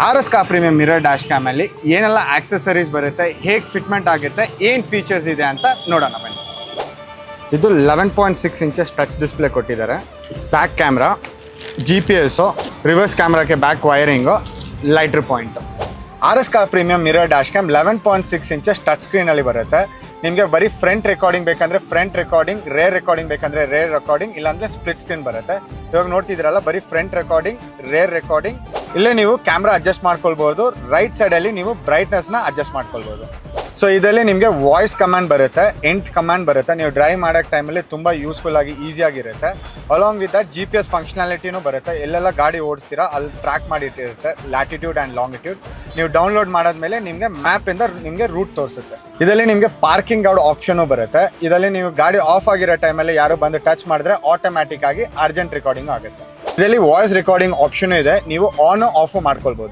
RS Car Premium mirror dash cam ಅಲ್ಲಿ ಏನೆಲ್ಲ accessories ಬರುತ್ತೆ, ಹೇಗೆ ಫಿಟ್ಮೆಂಟ್ ಆಗುತ್ತೆ, ಏನು ಫೀಚರ್ಸ್ ಇದೆ ಅಂತ ನೋಡೋಣ ಬನ್ನಿ. ಇದು 11.6 ಇಂಚಸ್ ಟಚ್ ಡಿಸ್ಪ್ಲೇ ಕೊಟ್ಟಿದ್ದಾರೆ. ಬ್ಯಾಕ್ ಕ್ಯಾಮ್ರಾ, GPS, ರಿವರ್ಸ್ ಕ್ಯಾಮ್ರಾಕ್ಕೆ back wiring, lighter point. RS Car Premium mirror dash cam 11.6 inches touch ಸ್ಕ್ರೀನಲ್ಲಿ ಬರುತ್ತೆ. ನಿಮಗೆ ಬರೀ ಫ್ರಂಟ್ ರೆಕಾರ್ಡಿಂಗ್ ಬೇಕಂದ್ರೆ ಫ್ರಂಟ್ ರೆಕಾರ್ಡಿಂಗ್, ರೇರ್ ರೆಕಾರ್ಡಿಂಗ್ ಬೇಕಂದ್ರೆ ರೇರ್ ರೆಕಾರ್ಡಿಂಗ್, ಇಲ್ಲಾಂದ್ರೆ ಸ್ಪ್ಲಿಟ್ ಸ್ಕ್ರೀನ್ ಬರುತ್ತೆ. ಇವಾಗ ನೋಡ್ತಿದ್ರಲ್ಲ, ಬರೀ ಫ್ರಂಟ್ ರೆಕಾರ್ಡಿಂಗ್, ರೇರ್ ರೆಕಾರ್ಡಿಂಗ್. ಇಲ್ಲೇ ನೀವು ಕ್ಯಾಮ್ರಾ ಅಡ್ಜಸ್ಟ್ ಮಾಡ್ಕೊಳ್ಬಹುದು. ರೈಟ್ ಸೈಡಲ್ಲಿ ನೀವು ಬ್ರೈಟ್ನೆಸ್ನ ಅಡ್ಜಸ್ಟ್ ಮಾಡ್ಕೊಳ್ಬಹುದು. ಸೊ ಇದರಲ್ಲಿ ನಿಮಗೆ ವಾಯ್ಸ್ ಕಮಾಂಡ್ ಬರುತ್ತೆ, ಎಂಟ್ ಕಮಾಂಡ್ ಬರುತ್ತೆ. ನೀವು ಡ್ರೈವ್ ಮಾಡೋಕ್ಕೆ ಟೈಮಲ್ಲಿ ತುಂಬ ಯೂಸ್ಫುಲ್ ಆಗಿ ಈಸಿಯಾಗಿರುತ್ತೆ. ಅಲಾಂಗ್ ವಿತ್ ದಟ್ GPS ಫಂಕ್ಷನಾಲಿಟಿನೂ ಬರುತ್ತೆ. ಎಲ್ಲೆಲ್ಲ ಗಾಡಿ ಓಡಿಸ್ತೀರಾ ಅಲ್ಲಿ ಟ್ರ್ಯಾಕ್ ಮಾಡಿಟ್ಟಿರುತ್ತೆ, ಲ್ಯಾಟಿಟ್ಯೂಡ್ ಆ್ಯಂಡ್ ಲಾಂಗಿಟ್ಯೂಡ್. ನೀವು ಡೌನ್ಲೋಡ್ ಮಾಡಾದ್ಮೇಲೆ ನಿಮಗೆ ಮ್ಯಾಪಿಂದ ನಿಮಗೆ ರೂಟ್ ತೋರಿಸುತ್ತೆ. ಇದರಲ್ಲಿ ನಿಮಗೆ ಪಾರ್ಕಿಂಗ್ ಔಟ್ ಆಪ್ಷನು ಬರುತ್ತೆ. ಇದರಲ್ಲಿ ನೀವು ಗಾಡಿ ಆಫ್ ಆಗಿರೋ ಟೈಮಲ್ಲಿ ಯಾರು ಬಂದು ಟಚ್ ಮಾಡಿದ್ರೆ ಆಟೋಮ್ಯಾಟಿಕ್ ಆಗಿ ಅರ್ಜೆಂಟ್ ರೆಕಾರ್ಡಿಂಗ್ ಆಗುತ್ತೆ. ಇದರಲ್ಲಿ ವಾಯ್ಸ್ ರೆಕಾರ್ಡಿಂಗ್ ಆಪ್ಷನ್ ಇದೆ, ನೀವು ಆನ್ ಆಫ್ ಮಾಡ್ಕೊಳ್ಬಹುದು.